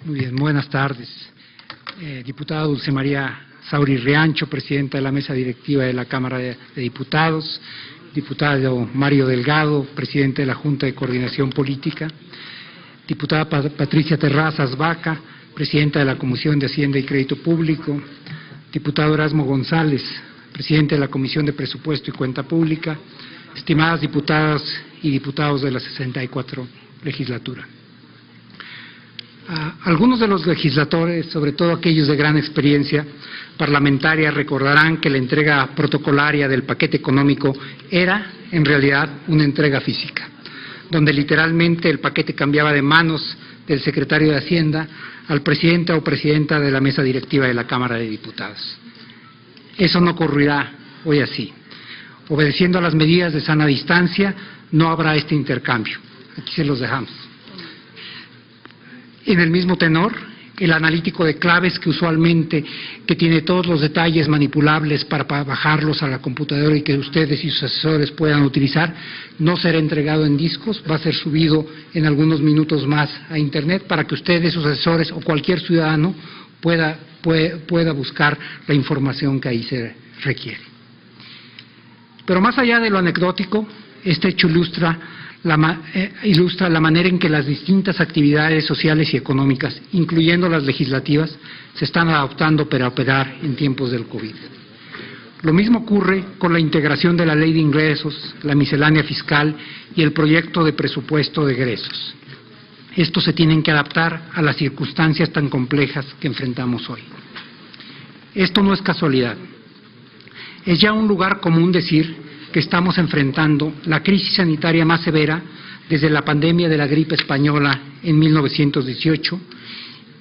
Muy bien, buenas tardes. Diputada Dulce María Sauri Riancho, presidenta de la mesa directiva de la Cámara de Diputados. Diputado Mario Delgado, presidente de la Junta de Coordinación Política. Diputada Patricia Terrazas Vaca, presidenta de la Comisión de Hacienda y Crédito Público. Diputado Erasmo González, presidente de la Comisión de Presupuesto y Cuenta Pública. Estimadas diputadas y diputados de la 64 legislatura. Algunos de los legisladores, sobre todo aquellos de gran experiencia parlamentaria, recordarán que la entrega protocolaria del paquete económico era, en realidad, una entrega física, donde literalmente el paquete cambiaba de manos del secretario de Hacienda al presidente o presidenta de la mesa directiva de la Cámara de Diputados. Eso no ocurrirá hoy así. Obedeciendo a las medidas de sana distancia, no habrá este intercambio. Aquí se los dejamos. En el mismo tenor, el analítico de claves que usualmente tiene todos los detalles manipulables para bajarlos a la computadora y que ustedes y sus asesores puedan utilizar, no será entregado en discos, va a ser subido en algunos minutos más a Internet para que ustedes, sus asesores o cualquier ciudadano pueda buscar la información que ahí se requiere. Pero más allá de lo anecdótico, este hecho ilustra la manera en que las distintas actividades sociales y económicas, incluyendo las legislativas, se están adaptando para operar en tiempos del COVID. Lo mismo ocurre con la integración de la Ley de Ingresos, la miscelánea fiscal y el proyecto de presupuesto de egresos. Estos se tienen que adaptar a las circunstancias tan complejas que enfrentamos hoy. Esto no es casualidad. Es ya un lugar común decir que estamos enfrentando la crisis sanitaria más severa desde la pandemia de la gripe española en 1918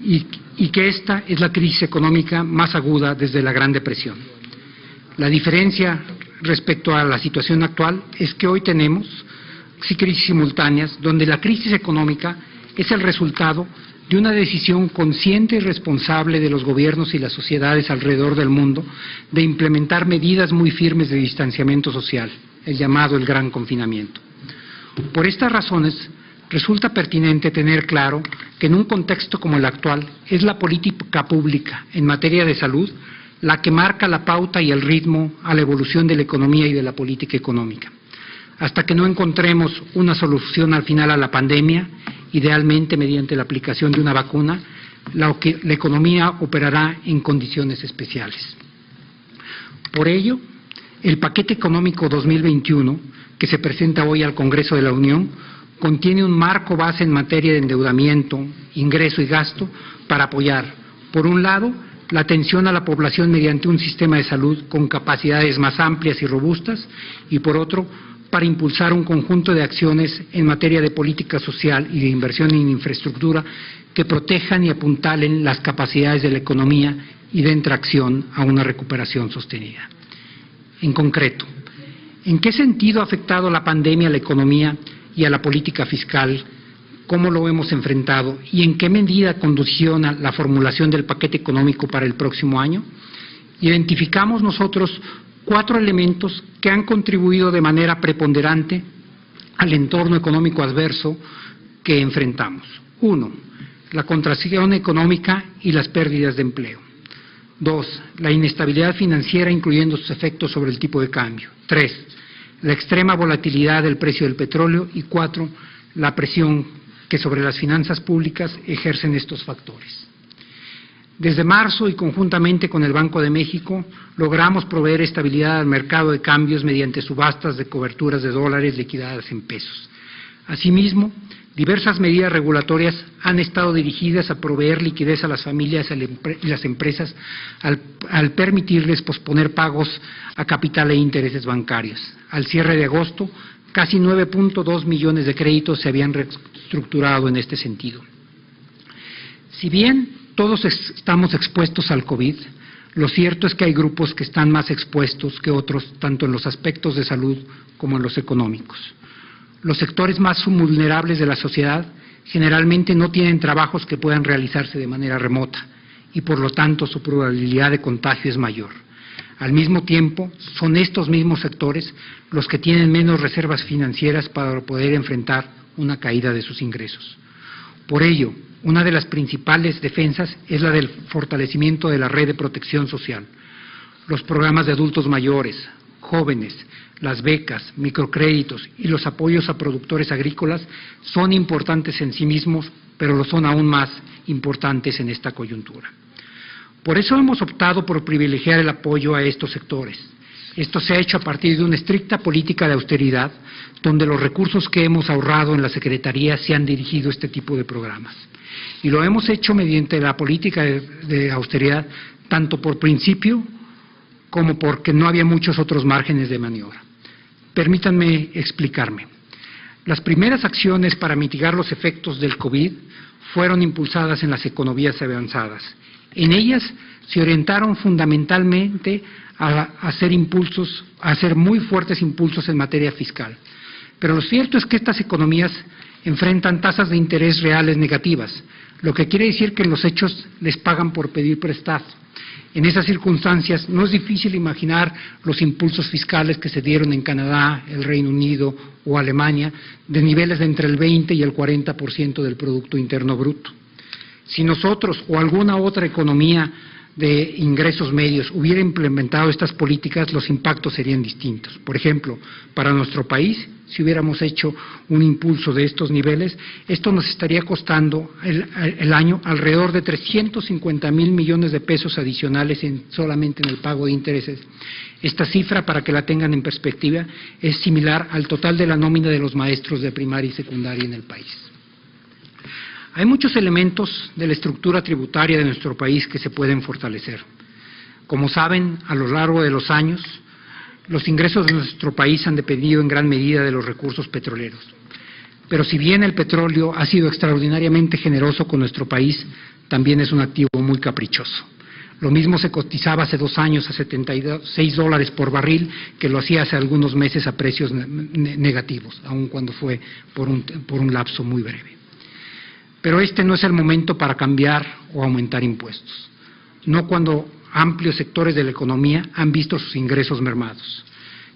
y que esta es la crisis económica más aguda desde la Gran Depresión. La diferencia respecto a la situación actual es que hoy tenemos crisis simultáneas donde la crisis económica es el resultado de una decisión consciente y responsable de los gobiernos y las sociedades alrededor del mundo de implementar medidas muy firmes de distanciamiento social, el llamado el gran confinamiento. Por estas razones, resulta pertinente tener claro que en un contexto como el actual es la política pública en materia de salud la que marca la pauta y el ritmo a la evolución de la economía y de la política económica. Hasta que no encontremos una solución al final a la pandemia, idealmente mediante la aplicación de una vacuna, la economía operará en condiciones especiales. Por ello, el paquete económico 2021, que se presenta hoy al Congreso de la Unión, contiene un marco base en materia de endeudamiento, ingreso y gasto para apoyar, por un lado, la atención a la población mediante un sistema de salud con capacidades más amplias y robustas, y por otro, para impulsar un conjunto de acciones en materia de política social y de inversión en infraestructura que protejan y apuntalen las capacidades de la economía y den tracción a una recuperación sostenida. En concreto, ¿en qué sentido ha afectado la pandemia a la economía y a la política fiscal? ¿Cómo lo hemos enfrentado? ¿Y en qué medida condiciona la formulación del paquete económico para el próximo año? Identificamos nosotros 4 elementos que han contribuido de manera preponderante al entorno económico adverso que enfrentamos. 1. La contracción económica y las pérdidas de empleo. 2. La inestabilidad financiera, incluyendo sus efectos sobre el tipo de cambio. 3. La extrema volatilidad del precio del petróleo. Y 4. La presión que sobre las finanzas públicas ejercen estos factores. Desde marzo y conjuntamente con el Banco de México logramos proveer estabilidad al mercado de cambios mediante subastas de coberturas de dólares liquidadas en pesos. Asimismo, diversas medidas regulatorias han estado dirigidas a proveer liquidez a las familias y las empresas al permitirles posponer pagos a capital e intereses bancarios. Al cierre de agosto, casi 9.2 millones de créditos se habían reestructurado en este sentido. Si bien todos estamos expuestos al COVID, lo cierto es que hay grupos que están más expuestos que otros, tanto en los aspectos de salud como en los económicos. Los sectores más vulnerables de la sociedad generalmente no tienen trabajos que puedan realizarse de manera remota y por lo tanto su probabilidad de contagio es mayor. Al mismo tiempo, son estos mismos sectores los que tienen menos reservas financieras para poder enfrentar una caída de sus ingresos. Por ello, una de las principales defensas es la del fortalecimiento de la red de protección social. Los programas de adultos mayores, jóvenes, las becas, microcréditos y los apoyos a productores agrícolas son importantes en sí mismos, pero lo son aún más importantes en esta coyuntura. Por eso hemos optado por privilegiar el apoyo a estos sectores. Esto se ha hecho a partir de una estricta política de austeridad, donde los recursos que hemos ahorrado en la Secretaría se han dirigido a este tipo de programas. Y lo hemos hecho mediante la política de austeridad, tanto por principio como porque no había muchos otros márgenes de maniobra. Permítanme explicarme. Las primeras acciones para mitigar los efectos del COVID fueron impulsadas en las economías avanzadas. En ellas se orientaron fundamentalmente a hacer muy fuertes impulsos en materia fiscal. Pero lo cierto es que estas economías enfrentan tasas de interés reales negativas, lo que quiere decir que en los hechos les pagan por pedir prestado. En esas circunstancias no es difícil imaginar los impulsos fiscales que se dieron en Canadá, el Reino Unido o Alemania, de niveles de entre el 20 y el 40% del Producto Interno Bruto. Si nosotros o alguna otra economía de ingresos medios hubiera implementado estas políticas, los impactos serían distintos. Por ejemplo, para nuestro país, si hubiéramos hecho un impulso de estos niveles, esto nos estaría costando el año alrededor de 350,000 millones de pesos adicionales solamente en el pago de intereses. Esta cifra, para que la tengan en perspectiva, es similar al total de la nómina de los maestros de primaria y secundaria en el país. Hay muchos elementos de la estructura tributaria de nuestro país que se pueden fortalecer. Como saben, a lo largo de los años, los ingresos de nuestro país han dependido en gran medida de los recursos petroleros. Pero si bien el petróleo ha sido extraordinariamente generoso con nuestro país, también es un activo muy caprichoso. Lo mismo se cotizaba hace 2 años a $76 por barril, que lo hacía hace algunos meses a precios negativos, aun cuando fue por un lapso muy breve. Pero este no es el momento para cambiar o aumentar impuestos, no cuando amplios sectores de la economía han visto sus ingresos mermados.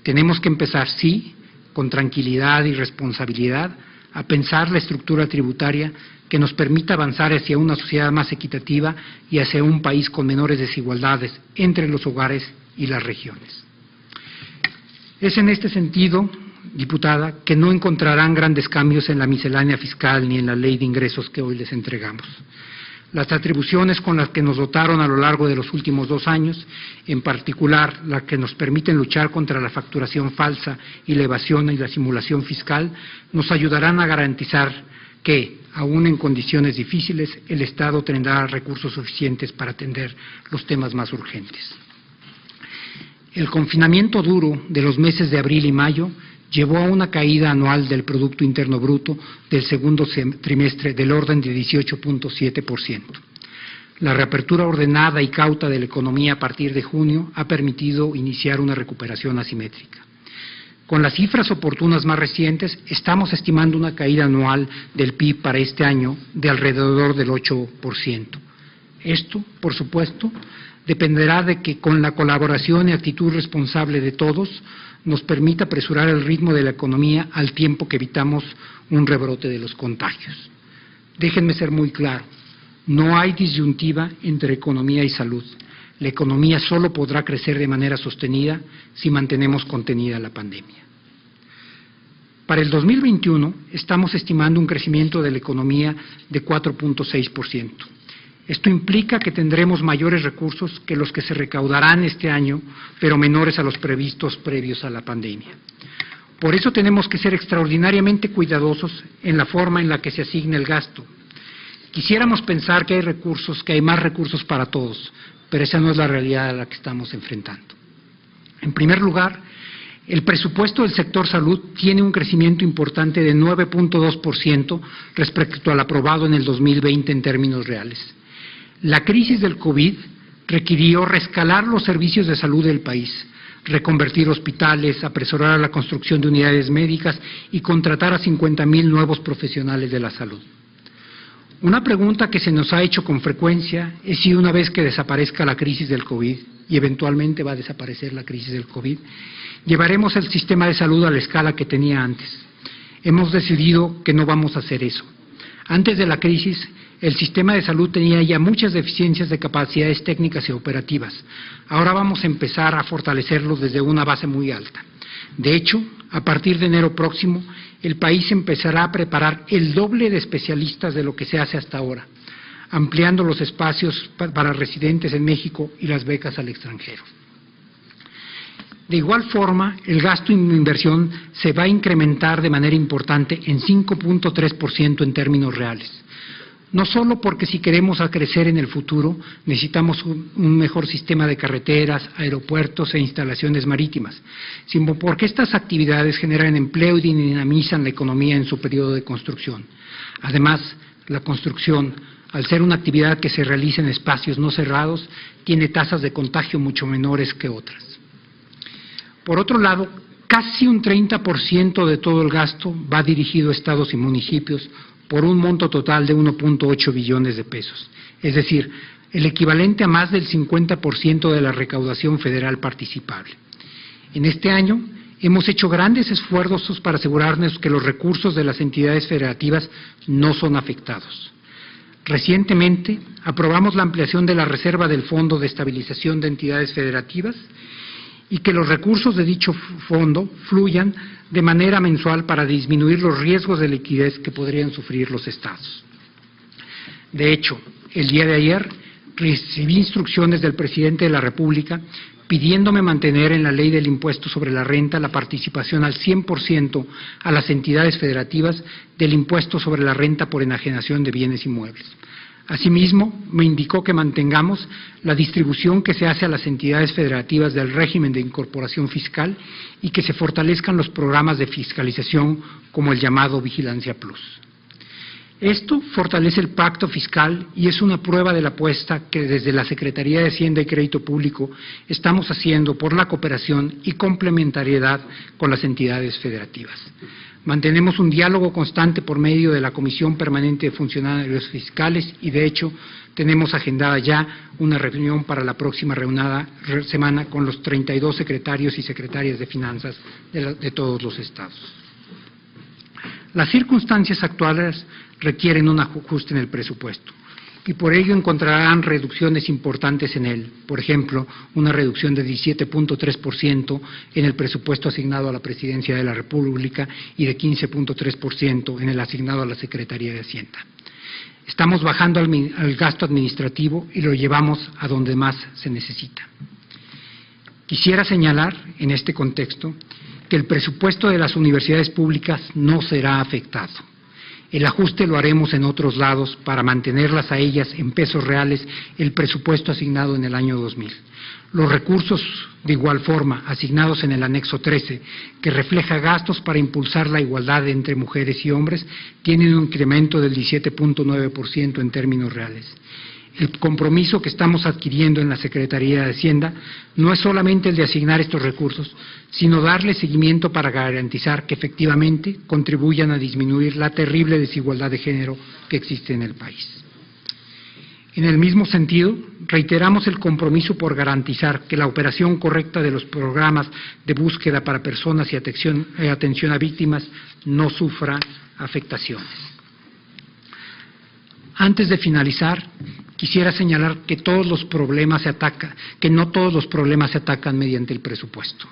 Tenemos que empezar, sí, con tranquilidad y responsabilidad, a pensar la estructura tributaria que nos permita avanzar hacia una sociedad más equitativa y hacia un país con menores desigualdades entre los hogares y las regiones. Es en este sentido, diputada, que no encontrarán grandes cambios en la miscelánea fiscal ni en la ley de ingresos que hoy les entregamos. Las atribuciones con las que nos dotaron a lo largo de los últimos 2 años, en particular las que nos permiten luchar contra la facturación falsa y la evasión y la simulación fiscal, nos ayudarán a garantizar que, aún en condiciones difíciles, el Estado tendrá recursos suficientes para atender los temas más urgentes. El confinamiento duro de los meses de abril y mayo llevó a una caída anual del Producto Interno Bruto del segundo trimestre del orden de 18.7%. La reapertura ordenada y cauta de la economía a partir de junio ha permitido iniciar una recuperación asimétrica. Con las cifras oportunas más recientes, estamos estimando una caída anual del PIB para este año de alrededor del 8%. Esto, por supuesto, dependerá de que con la colaboración y actitud responsable de todos nos permita apresurar el ritmo de la economía al tiempo que evitamos un rebrote de los contagios. Déjenme ser muy claro, no hay disyuntiva entre economía y salud. La economía solo podrá crecer de manera sostenida si mantenemos contenida la pandemia. Para el 2021 estamos estimando un crecimiento de la economía de 4.6%. Esto implica que tendremos mayores recursos que los que se recaudarán este año, pero menores a los previstos previos a la pandemia. Por eso tenemos que ser extraordinariamente cuidadosos en la forma en la que se asigna el gasto. Quisiéramos pensar que hay recursos, que hay más recursos para todos, pero esa no es la realidad a la que estamos enfrentando. En primer lugar, el presupuesto del sector salud tiene un crecimiento importante de 9.2% respecto al aprobado en el 2020 en términos reales. La crisis del COVID requirió rescalar los servicios de salud del país, reconvertir hospitales, apresurar la construcción de unidades médicas y contratar a 50,000 nuevos profesionales de la salud. Una pregunta que se nos ha hecho con frecuencia es si una vez que desaparezca la crisis del COVID, y eventualmente va a desaparecer la crisis del COVID, llevaremos el sistema de salud a la escala que tenía antes. Hemos decidido que no vamos a hacer eso. Antes de la crisis, el sistema de salud tenía ya muchas deficiencias de capacidades técnicas y operativas. Ahora vamos a empezar a fortalecerlos desde una base muy alta. De hecho, a partir de enero próximo, el país empezará a preparar el doble de especialistas de lo que se hace hasta ahora, ampliando los espacios para residentes en México y las becas al extranjero. De igual forma, el gasto en inversión se va a incrementar de manera importante en 5.3% en términos reales. No solo porque si queremos crecer en el futuro necesitamos un mejor sistema de carreteras, aeropuertos e instalaciones marítimas, sino porque estas actividades generan empleo y dinamizan la economía en su periodo de construcción. Además, la construcción, al ser una actividad que se realiza en espacios no cerrados, tiene tasas de contagio mucho menores que otras. Por otro lado, casi un 30% de todo el gasto va dirigido a estados y municipios, por un monto total de 1.8 billones de pesos, es decir, el equivalente a más del 50% de la recaudación federal participable. En este año hemos hecho grandes esfuerzos para asegurarnos que los recursos de las entidades federativas no son afectados. Recientemente aprobamos la ampliación de la reserva del Fondo de Estabilización de Entidades Federativas y que los recursos de dicho fondo fluyan de manera mensual para disminuir los riesgos de liquidez que podrían sufrir los estados. De hecho, el día de ayer recibí instrucciones del presidente de la República pidiéndome mantener en la ley del impuesto sobre la renta la participación al 100% a las entidades federativas del impuesto sobre la renta por enajenación de bienes inmuebles. Asimismo, me indicó que mantengamos la distribución que se hace a las entidades federativas del régimen de incorporación fiscal y que se fortalezcan los programas de fiscalización como el llamado Vigilancia Plus. Esto fortalece el pacto fiscal y es una prueba de la apuesta que desde la Secretaría de Hacienda y Crédito Público estamos haciendo por la cooperación y complementariedad con las entidades federativas. Mantenemos un diálogo constante por medio de la Comisión Permanente de Funcionarios Fiscales y, de hecho, tenemos agendada ya una reunión para la próxima semana con los 32 secretarios y secretarias de Finanzas de todos los estados. Las circunstancias actuales requieren un ajuste en el presupuesto y por ello encontrarán reducciones importantes en él. Por ejemplo, una reducción de 17.3% en el presupuesto asignado a la Presidencia de la República y de 15.3% en el asignado a la Secretaría de Hacienda. Estamos bajando al gasto administrativo y lo llevamos a donde más se necesita. Quisiera señalar en este contexto que el presupuesto de las universidades públicas no será afectado. El ajuste lo haremos en otros lados para mantenerlas a ellas en pesos reales el presupuesto asignado en el año 2000. Los recursos, de igual forma, asignados en el anexo 13, que refleja gastos para impulsar la igualdad entre mujeres y hombres, tienen un incremento del 17.9% en términos reales. El compromiso que estamos adquiriendo en la Secretaría de Hacienda no es solamente el de asignar estos recursos, sino darle seguimiento para garantizar que efectivamente contribuyan a disminuir la terrible desigualdad de género que existe en el país. En el mismo sentido, reiteramos el compromiso por garantizar que la operación correcta de los programas de búsqueda para personas y atención a víctimas no sufra afectaciones. Antes de finalizar, quisiera señalar que no todos los problemas se atacan mediante el presupuesto.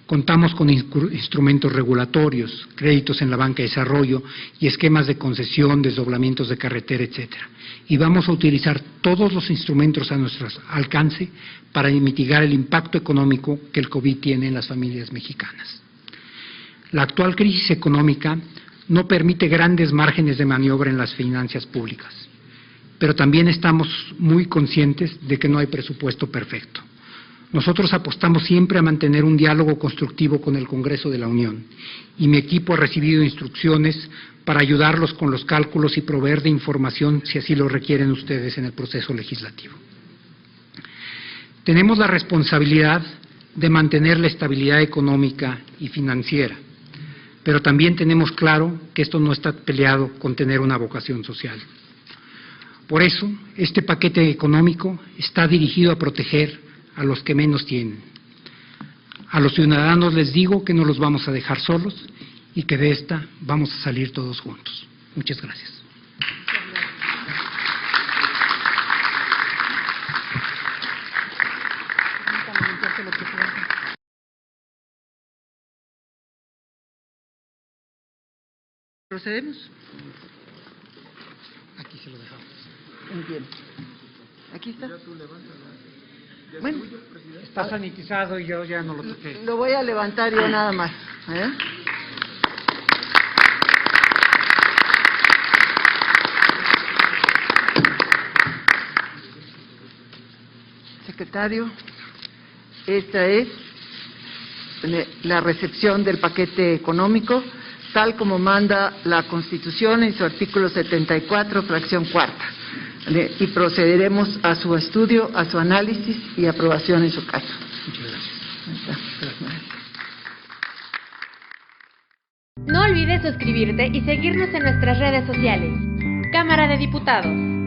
Contamos con instrumentos regulatorios, créditos en la banca de desarrollo y esquemas de concesión, desdoblamientos de carretera, etcétera. Y vamos a utilizar todos los instrumentos a nuestro alcance para mitigar el impacto económico que el COVID tiene en las familias mexicanas. La actual crisis económica no permite grandes márgenes de maniobra en las finanzas públicas, pero también estamos muy conscientes de que no hay presupuesto perfecto. Nosotros apostamos siempre a mantener un diálogo constructivo con el Congreso de la Unión y mi equipo ha recibido instrucciones para ayudarlos con los cálculos y proveer de información si así lo requieren ustedes en el proceso legislativo. Tenemos la responsabilidad de mantener la estabilidad económica y financiera, pero también tenemos claro que esto no está peleado con tener una vocación social. Por eso, este paquete económico está dirigido a proteger a los que menos tienen. A los ciudadanos les digo que no los vamos a dejar solos y que de esta vamos a salir todos juntos. Muchas gracias. procedemos. Aquí se lo dejamos. Bien. Aquí está. Bueno, Está sanitizado y yo ya no lo toqué. lo voy a levantar yo nada más. Secretario, esta es la recepción del paquete económico, tal como manda la Constitución en su artículo 74, fracción cuarta. Y procederemos a su estudio, a su análisis y aprobación en su caso. Muchas gracias. No olvides suscribirte y seguirnos en nuestras redes sociales. Cámara de Diputados.